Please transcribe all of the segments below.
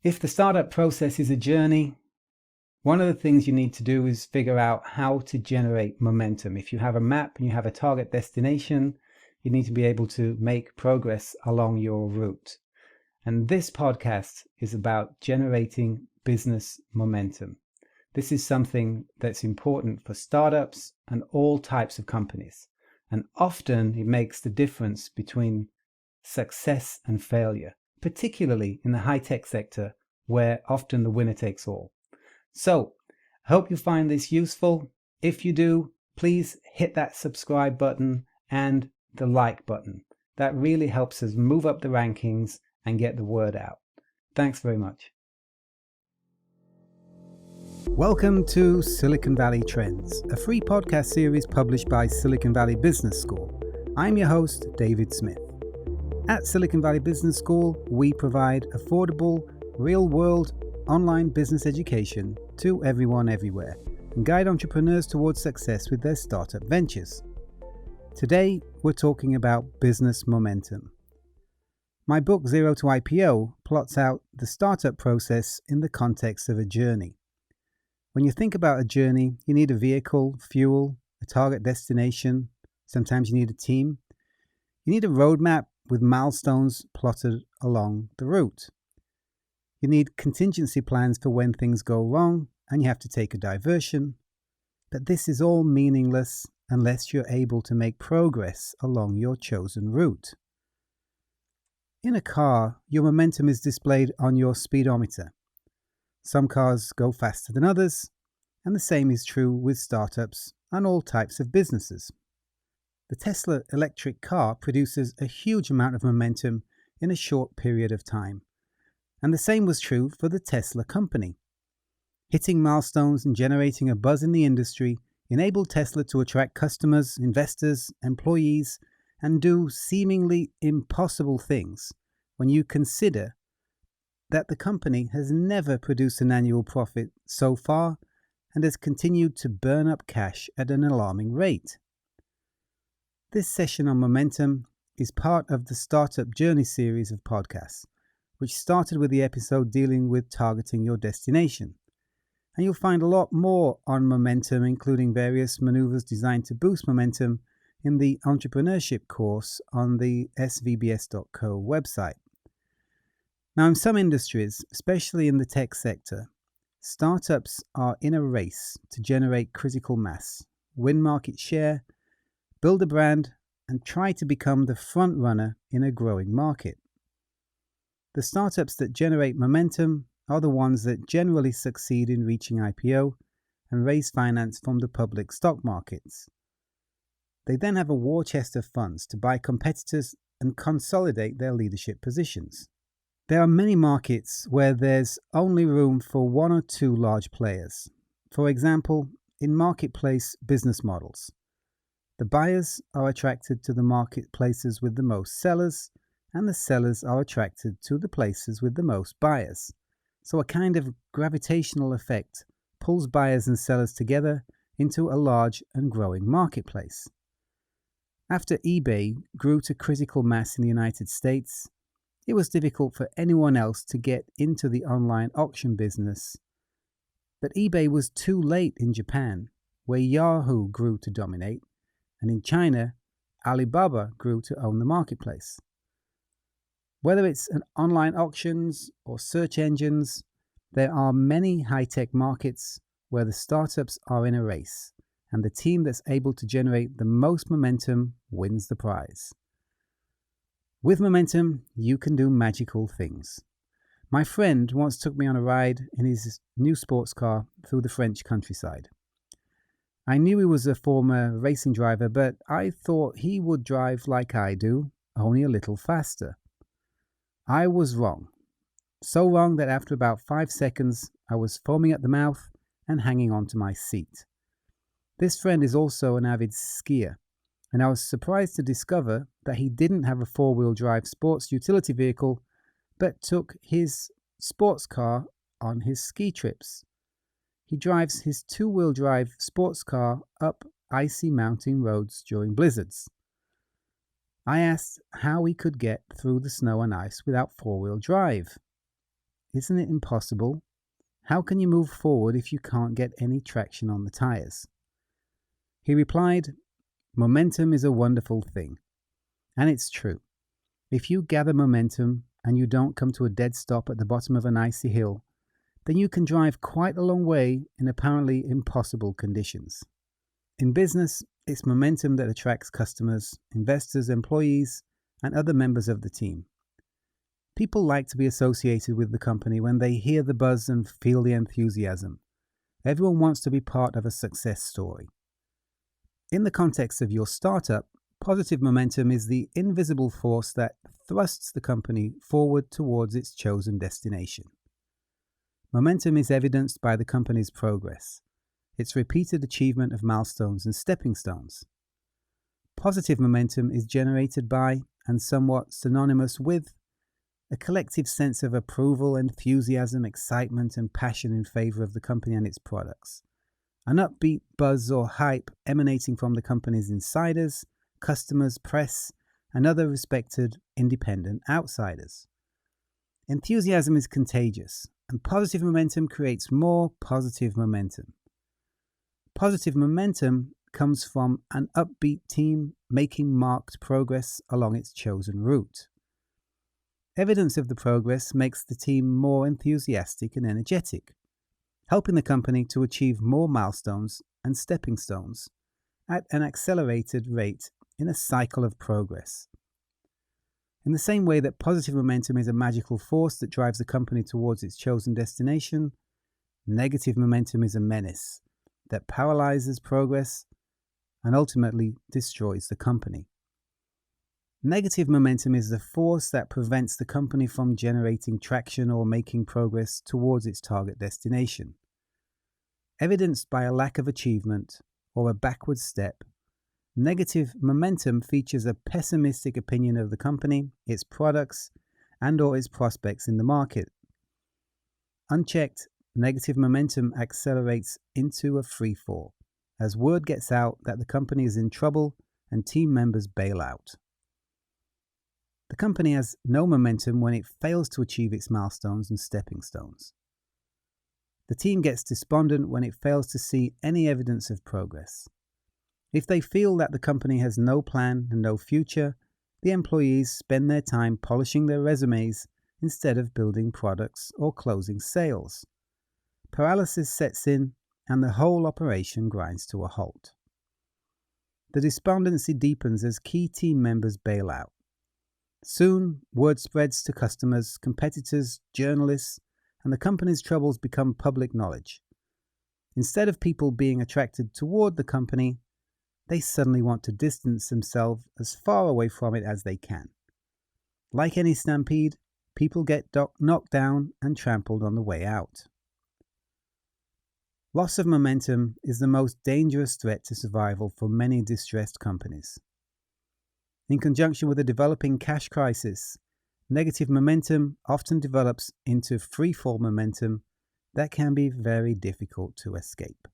If the startup process is a journey, one of the things you need to do is figure out how to generate momentum. If you have a map and you have a target destination, you need to be able to make progress along your route. And this podcast is about generating business momentum. This is something that's important for startups and all types of companies. And often it makes the difference between success and failure, particularly in the high-tech sector, where often the winner takes all. So, I hope you find this useful. If you do, please hit that subscribe button and the like button. That really helps us move up the rankings and get the word out. Thanks very much. Welcome to Silicon Valley Trends, a free podcast series published by Silicon Valley Business School. I'm your host, David Smith. At Silicon Valley Business School, we provide affordable, real-world online business education to everyone everywhere and guide entrepreneurs towards success with their startup ventures. Today, we're talking about business momentum. My book, Zero to IPO, plots out the startup process in the context of a journey. When you think about a journey, you need a vehicle, fuel, a target destination. Sometimes you need a team. You need a roadmap with milestones plotted along the route. You need contingency plans for when things go wrong and you have to take a diversion. But this is all meaningless unless you're able to make progress along your chosen route. In a car, your momentum is displayed on your speedometer. Some cars go faster than others, and the same is true with startups and all types of businesses. The Tesla electric car produces a huge amount of momentum in a short period of time. And the same was true for the Tesla company. Hitting milestones and generating a buzz in the industry enabled Tesla to attract customers, investors, employees, and do seemingly impossible things when you consider that the company has never produced an annual profit so far and has continued to burn up cash at an alarming rate. This session on momentum is part of the Startup Journey series of podcasts, which started with the episode dealing with targeting your destination. And you'll find a lot more on momentum, including various maneuvers designed to boost momentum, in the entrepreneurship course on the svbs.co website. Now, in some industries, especially in the tech sector, startups are in a race to generate critical mass, win market share, build a brand, and try to become the front runner in a growing market. The startups that generate momentum are the ones that generally succeed in reaching IPO and raise finance from the public stock markets. They then have a war chest of funds to buy competitors and consolidate their leadership positions. There are many markets where there's only room for one or two large players. For example, in marketplace business models, the buyers are attracted to the marketplaces with the most sellers, and the sellers are attracted to the places with the most buyers. So a kind of gravitational effect pulls buyers and sellers together into a large and growing marketplace. After eBay grew to critical mass in the United States, it was difficult for anyone else to get into the online auction business. But eBay was too late in Japan, where Yahoo grew to dominate, and in China, Alibaba grew to own the marketplace. Whether it's an online auctions or search engines, there are many high-tech markets where the startups are in a race, and the team that's able to generate the most momentum wins the prize. With momentum, you can do magical things. My friend once took me on a ride in his new sports car through the French countryside. I knew he was a former racing driver, but I thought he would drive like I do, only a little faster. I was wrong. So wrong that after about 5 seconds, I was foaming at the mouth and hanging onto my seat. This friend is also an avid skier, and I was surprised to discover that he didn't have a four-wheel drive sports utility vehicle, but took his sports car on his ski trips. He drives his two-wheel drive sports car up icy mountain roads during blizzards. I asked how he could get through the snow and ice without four-wheel drive. Isn't it impossible? How can you move forward if you can't get any traction on the tires? He replied, momentum is a wonderful thing. And it's true. If you gather momentum and you don't come to a dead stop at the bottom of an icy hill, then you can drive quite a long way in apparently impossible conditions. In business, it's momentum that attracts customers, investors, employees, and other members of the team. People like to be associated with the company when they hear the buzz and feel the enthusiasm. Everyone wants to be part of a success story. In the context of your startup, positive momentum is the invisible force that thrusts the company forward towards its chosen destination. Momentum is evidenced by the company's progress, its repeated achievement of milestones and stepping stones. Positive momentum is generated by, and somewhat synonymous with, a collective sense of approval, enthusiasm, excitement, and passion in favor of the company and its products. An upbeat buzz or hype emanating from the company's insiders, customers, press, and other respected independent outsiders. Enthusiasm is contagious, and positive momentum creates more positive momentum. Positive momentum comes from an upbeat team making marked progress along its chosen route. Evidence of the progress makes the team more enthusiastic and energetic, helping the company to achieve more milestones and stepping stones at an accelerated rate in a cycle of progress. In the same way that positive momentum is a magical force that drives the company towards its chosen destination, negative momentum is a menace that paralyzes progress and ultimately destroys the company. Negative momentum is the force that prevents the company from generating traction or making progress towards its target destination. Evidenced by a lack of achievement or a backward step, negative momentum features a pessimistic opinion of the company, its products, and/or its prospects in the market. Unchecked, negative momentum accelerates into a free fall as word gets out that the company is in trouble and team members bail out. The company has no momentum when it fails to achieve its milestones and stepping stones. The team gets despondent when it fails to see any evidence of progress. If they feel that the company has no plan and no future, the employees spend their time polishing their resumes instead of building products or closing sales. Paralysis sets in and the whole operation grinds to a halt. The despondency deepens as key team members bail out. Soon, word spreads to customers, competitors, journalists, and the company's troubles become public knowledge. Instead of people being attracted toward the company, they suddenly want to distance themselves as far away from it as they can. Like any stampede, people get knocked down and trampled on the way out. Loss of momentum is the most dangerous threat to survival for many distressed companies. In conjunction with a developing cash crisis, negative momentum often develops into free-fall momentum that can be very difficult to escape.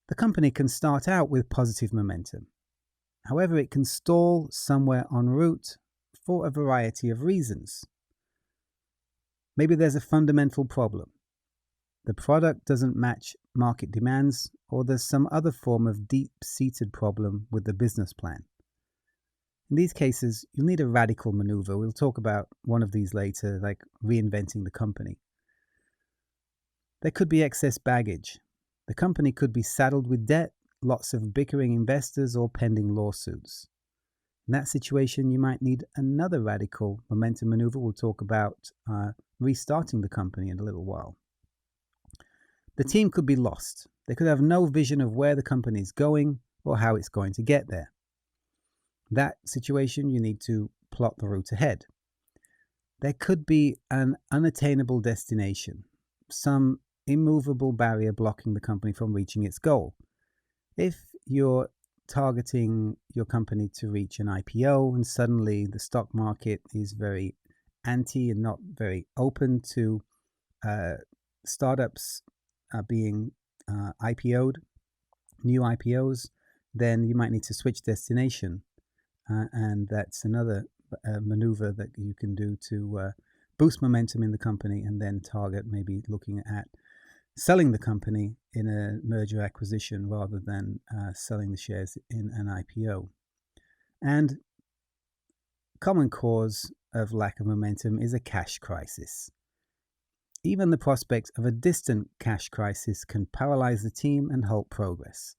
The company can start out with positive momentum. However, it can stall somewhere en route for a variety of reasons. Maybe there's a fundamental problem. The product doesn't match market demands, or there's some other form of deep-seated problem with the business plan. In these cases, you'll need a radical maneuver. We'll talk about one of these later, like reinventing the company. There could be excess baggage. The company could be saddled with debt, lots of bickering investors, or pending lawsuits. In that situation, you might need another radical momentum maneuver. We'll talk about restarting the company in a little while. The team could be lost. They could have no vision of where the company is going or how it's going to get there. In that situation, you need to plot the route ahead. There could be an unattainable destination, some immovable barrier blocking the company from reaching its goal. If you're targeting your company to reach an IPO and suddenly the stock market is very anti and not very open to startups being IPO'd, new IPOs, then you might need to switch destination. And that's another maneuver that you can do to boost momentum in the company and then target maybe looking at selling the company in a merger acquisition rather than selling the shares in an IPO. And common cause of lack of momentum is a cash crisis. Even the prospect of a distant cash crisis can paralyze the team and halt progress.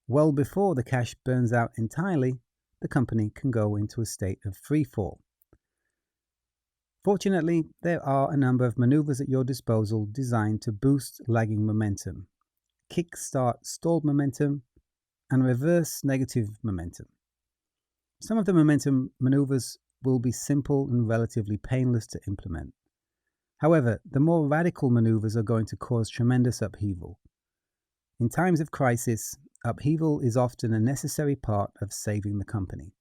Well before the cash burns out entirely, the company can go into a state of free fall. Fortunately, there are a number of maneuvers at your disposal designed to boost lagging momentum, kickstart stalled momentum, and reverse negative momentum. Some of the momentum maneuvers will be simple and relatively painless to implement. However, the more radical maneuvers are going to cause tremendous upheaval. In times of crisis, upheaval is often a necessary part of saving the company.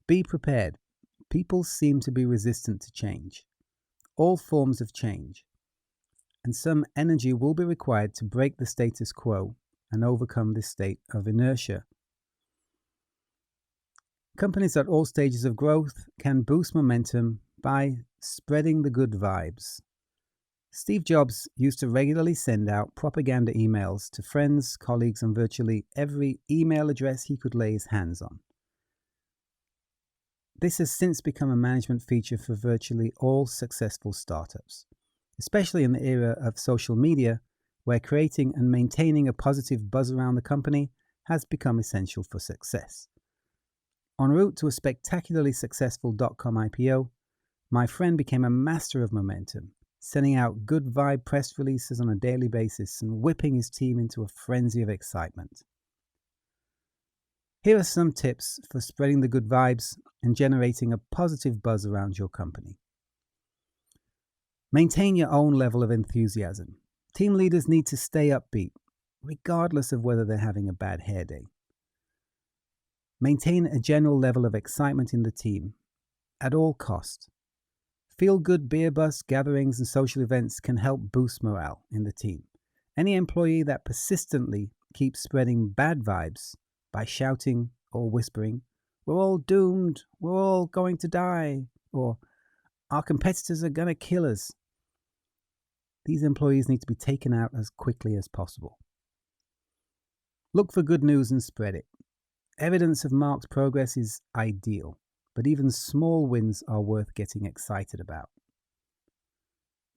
Be prepared. People seem to be resistant to change, all forms of change, and some energy will be required to break the status quo and overcome this state of inertia. Companies at all stages of growth can boost momentum by spreading the good vibes. Steve Jobs used to regularly send out propaganda emails to friends, colleagues, and virtually every email address he could lay his hands on. This has since become a management feature for virtually all successful startups, especially in the era of social media, where creating and maintaining a positive buzz around the company has become essential for success. En route to a spectacularly successful .com IPO, my friend became a master of momentum, sending out good vibe press releases on a daily basis and whipping his team into a frenzy of excitement. Here are some tips for spreading the good vibes and generating a positive buzz around your company. Maintain your own level of enthusiasm. Team leaders need to stay upbeat, regardless of whether they're having a bad hair day. Maintain a general level of excitement in the team, at all cost. Feel-good beer bus gatherings and social events can help boost morale in the team. Any employee that persistently keeps spreading bad vibes by shouting or whispering, "We're all doomed," "We're all going to die," or "Our competitors are going to kill us," these employees need to be taken out as quickly as possible. Look for good news and spread it. Evidence of marked progress is ideal, but even small wins are worth getting excited about.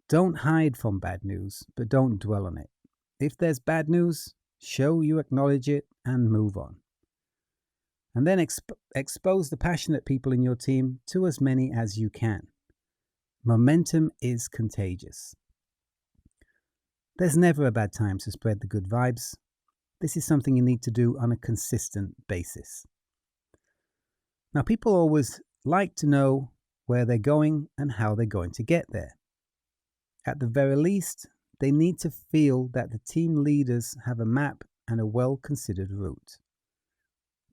Don't hide from bad news, but don't dwell on it. If there's bad news, show you acknowledge it and move on. And then expose the passionate people in your team to as many as you can. Momentum is contagious. There's never a bad time to spread the good vibes. This is something you need to do on a consistent basis. Now, people always like to know where they're going and how they're going to get there. At the very least, they need to feel that the team leaders have a map and a well-considered route.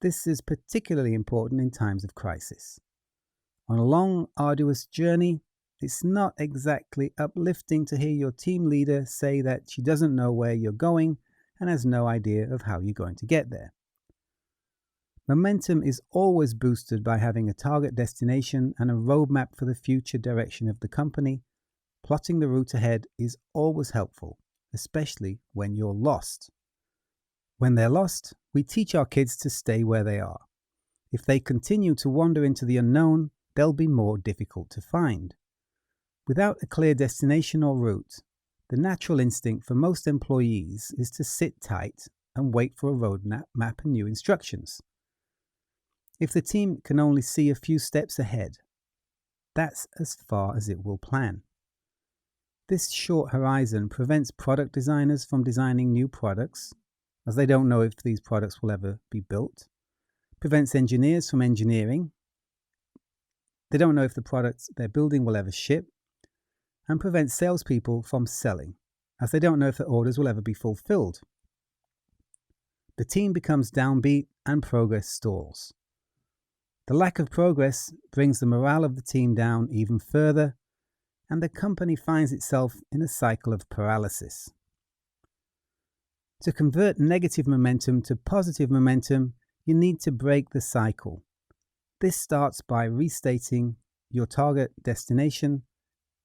This is particularly important in times of crisis. On a long, arduous journey, it's not exactly uplifting to hear your team leader say that she doesn't know where you're going and has no idea of how you're going to get there. Momentum is always boosted by having a target destination and a roadmap for the future direction of the company. Plotting the route ahead is always helpful, especially when you're lost. When they're lost, we teach our kids to stay where they are. If they continue to wander into the unknown, they'll be more difficult to find. Without a clear destination or route, the natural instinct for most employees is to sit tight and wait for a roadmap and new instructions. If the team can only see a few steps ahead, that's as far as it will plan. This short horizon prevents product designers from designing new products, as they don't know if these products will ever be built. Prevents engineers from engineering. They don't know if the products they're building will ever ship. And prevents salespeople from selling, as they don't know if the orders will ever be fulfilled. The team becomes downbeat and progress stalls. The lack of progress brings the morale of the team down even further, and the company finds itself in a cycle of paralysis. To convert negative momentum to positive momentum, you need to break the cycle. This starts by restating your target destination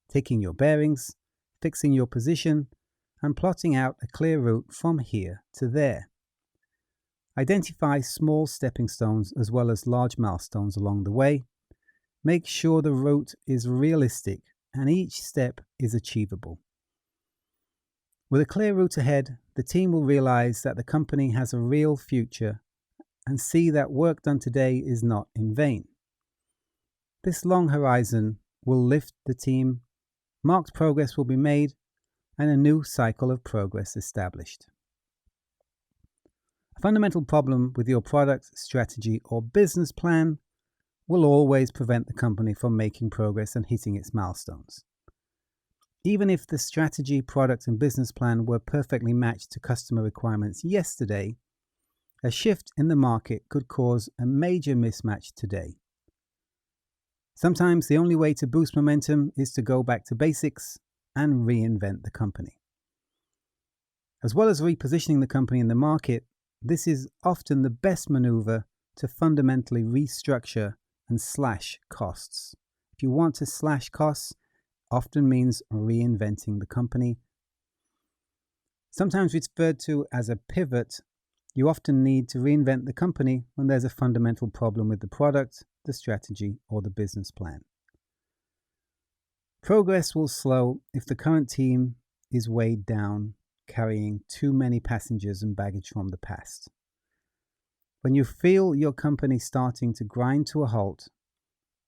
taking your bearings, fixing your position, and plotting out a clear route from here to there. Identify small stepping stones as well as large milestones along the way. Make sure the route is realistic and each step is achievable. With a clear route ahead, the team will realize that the company has a real future and see that work done today is not in vain. This long horizon will lift the team, marked progress will be made, and a new cycle of progress established. A fundamental problem with your product, strategy, or business plan will always prevent the company from making progress and hitting its milestones. Even if the strategy, product, and business plan were perfectly matched to customer requirements yesterday, a shift in the market could cause a major mismatch today. Sometimes the only way to boost momentum is to go back to basics and reinvent the company. As well as repositioning the company in the market, this is often the best maneuver to fundamentally restructure and slash costs. If you want to slash costs, often means reinventing the company. Sometimes referred to as a pivot, you often need to reinvent the company when there's a fundamental problem with the product, the strategy, or the business plan. Progress will slow if the current team is weighed down, carrying too many passengers and baggage from the past. When you feel your company starting to grind to a halt,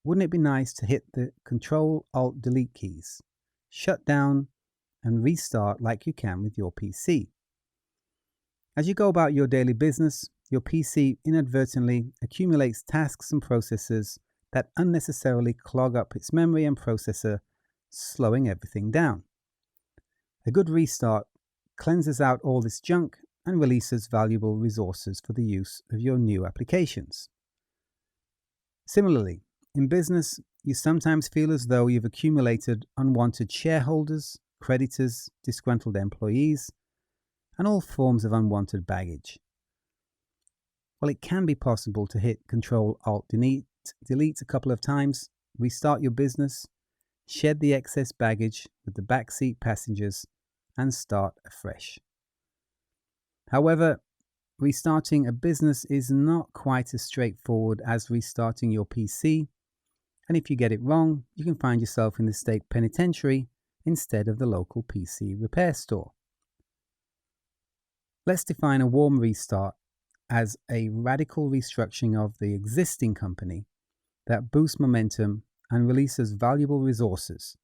wouldn't it be nice to hit the Control-Alt-Delete keys, shut down, and restart like you can with your PC? As you go about your daily business, your PC inadvertently accumulates tasks and processes that unnecessarily clog up its memory and processor, slowing everything down. A good restart cleanses out all this junk and releases valuable resources for the use of your new applications. Similarly, in business, you sometimes feel as though you've accumulated unwanted shareholders, creditors, disgruntled employees, and all forms of unwanted baggage. Well, it can be possible to hit Control-Alt-Delete a couple of times, restart your business, shed the excess baggage with the backseat passengers, and start afresh. However, restarting a business is not quite as straightforward as restarting your PC, and if you get it wrong, you can find yourself in the state penitentiary instead of the local PC repair store. Let's define a warm restart as a radical restructuring of the existing company that boosts momentum and releases valuable resources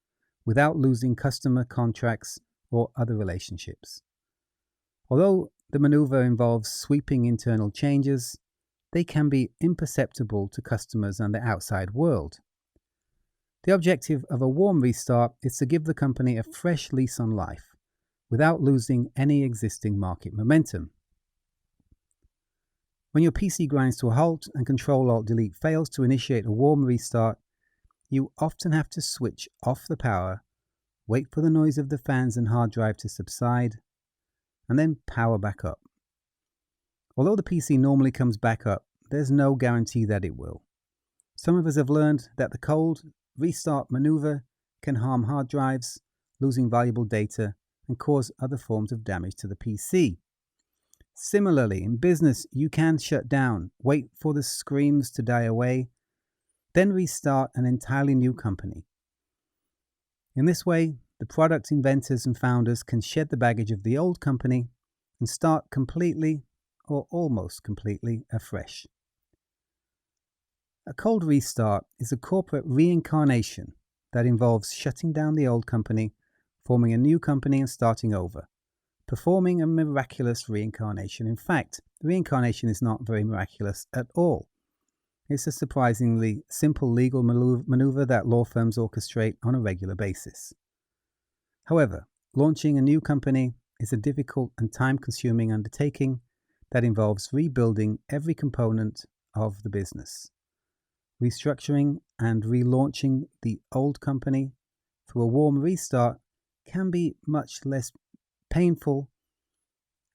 without losing customer contracts or other relationships. Although the maneuver involves sweeping internal changes, they can be imperceptible to customers and the outside world. The objective of a warm restart is to give the company a fresh lease on life without losing any existing market momentum. When your PC grinds to a halt and Control-Alt-Delete fails to initiate a warm restart, you often have to switch off the power, wait for the noise of the fans and hard drive to subside, and then power back up. Although the PC normally comes back up, there's no guarantee that it will. Some of us have learned that the cold restart maneuver can harm hard drives, losing valuable data, and cause other forms of damage to the PC. Similarly, in business, you can shut down, wait for the screams to die away, then restart an entirely new company. In this way, the product inventors and founders can shed the baggage of the old company and start completely or almost completely afresh. A cold restart is a corporate reincarnation that involves shutting down the old company, forming a new company and starting over, performing a miraculous reincarnation. In fact, the reincarnation is not very miraculous at all. It's a surprisingly simple legal maneuver that law firms orchestrate on a regular basis. However, launching a new company is a difficult and time-consuming undertaking that involves rebuilding every component of the business. Restructuring and relaunching the old company through a warm restart can be much less painful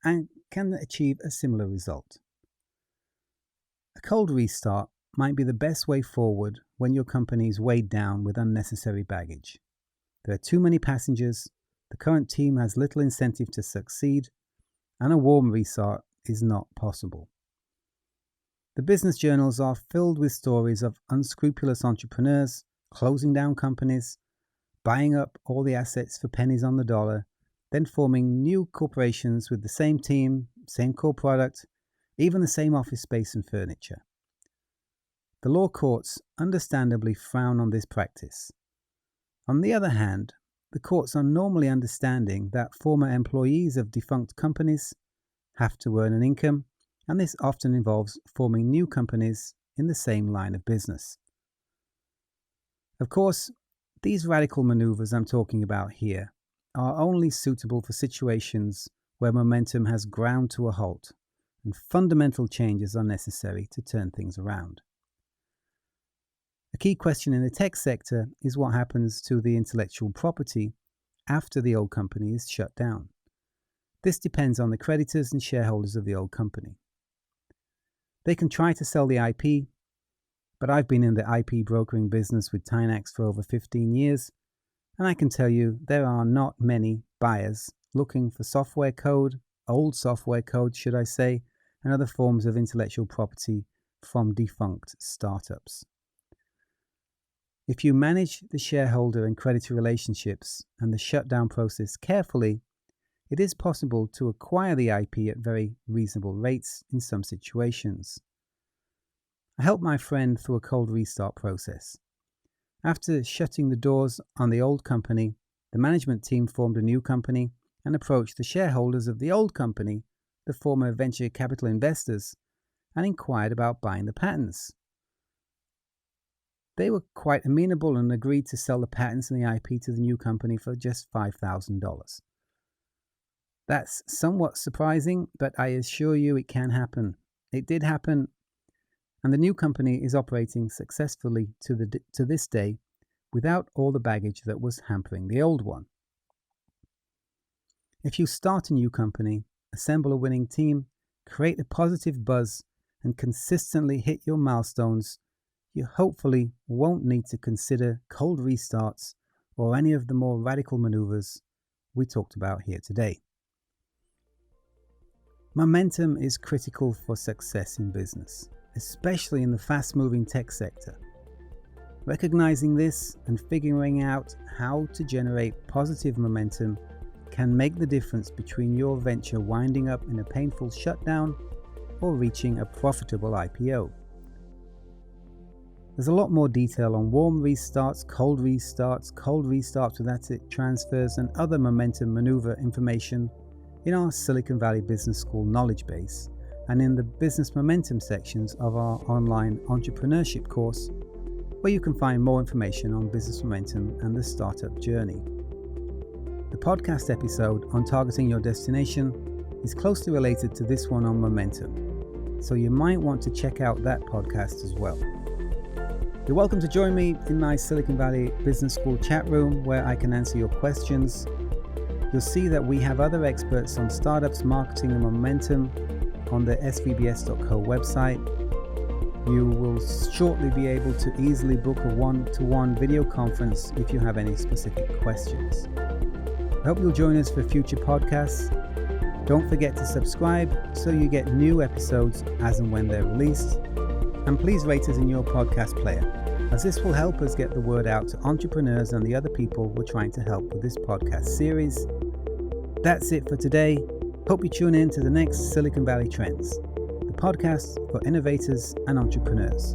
and can achieve a similar result. A cold restart might be the best way forward when your company is weighed down with unnecessary baggage. There are too many passengers, the current team has little incentive to succeed, and a warm restart is not possible. The business journals are filled with stories of unscrupulous entrepreneurs closing down companies, buying up all the assets for pennies on the dollar, then forming new corporations with the same team, same core product, even the same office space and furniture. The law courts understandably frown on this practice. On the other hand, the courts are normally understanding that former employees of defunct companies have to earn an income, and this often involves forming new companies in the same line of business. Of course, these radical maneuvers I'm talking about here are only suitable for situations where momentum has ground to a halt and fundamental changes are necessary to turn things around. A key question in the tech sector is what happens to the intellectual property after the old company is shut down. This depends on the creditors and shareholders of the old company. They can try to sell the IP, but I've been in the IP brokering business with Tynax for over 15 years, and I can tell you there are not many buyers looking for software code, old software code should I say, and other forms of intellectual property from defunct startups. If you manage the shareholder and creditor relationships and the shutdown process carefully, it is possible to acquire the IP at very reasonable rates in some situations. I helped my friend through a cold restart process. After shutting the doors on the old company, the management team formed a new company and approached the shareholders of the old company, the former venture capital investors, and inquired about buying the patents. They were quite amenable and agreed to sell the patents and the IP to the new company for just $5,000. That's somewhat surprising, but I assure you it can happen. It did happen, and the new company is operating successfully to this day without all the baggage that was hampering the old one. If you start a new company, assemble a winning team, create a positive buzz, and consistently hit your milestones, you hopefully won't need to consider cold restarts or any of the more radical maneuvers we talked about here today. Momentum is critical for success in business, especially in the fast-moving tech sector. Recognizing this and figuring out how to generate positive momentum can make the difference between your venture winding up in a painful shutdown or reaching a profitable IPO. There's a lot more detail on warm restarts, cold restarts with asset transfers, and other momentum maneuver information in our Silicon Valley Business School knowledge base and in the business momentum sections of our online entrepreneurship course, where you can find more information on business momentum and the startup journey. The podcast episode on targeting your destination is closely related to this one on momentum, so you might want to check out that podcast as well. You're welcome to join me in my Silicon Valley Business School chat room where I can answer your questions. You'll see that we have other experts on startups, marketing and momentum on the svbs.co website. You will shortly be able to easily book a one-to-one video conference if you have any specific questions. I hope you'll join us for future podcasts. Don't forget to subscribe so you get new episodes as and when they're released. And please rate us in your podcast player, as this will help us get the word out to entrepreneurs and the other people we're trying to help with this podcast series. That's it for today. Hope you tune in to the next Silicon Valley Trends, the podcast for innovators and entrepreneurs.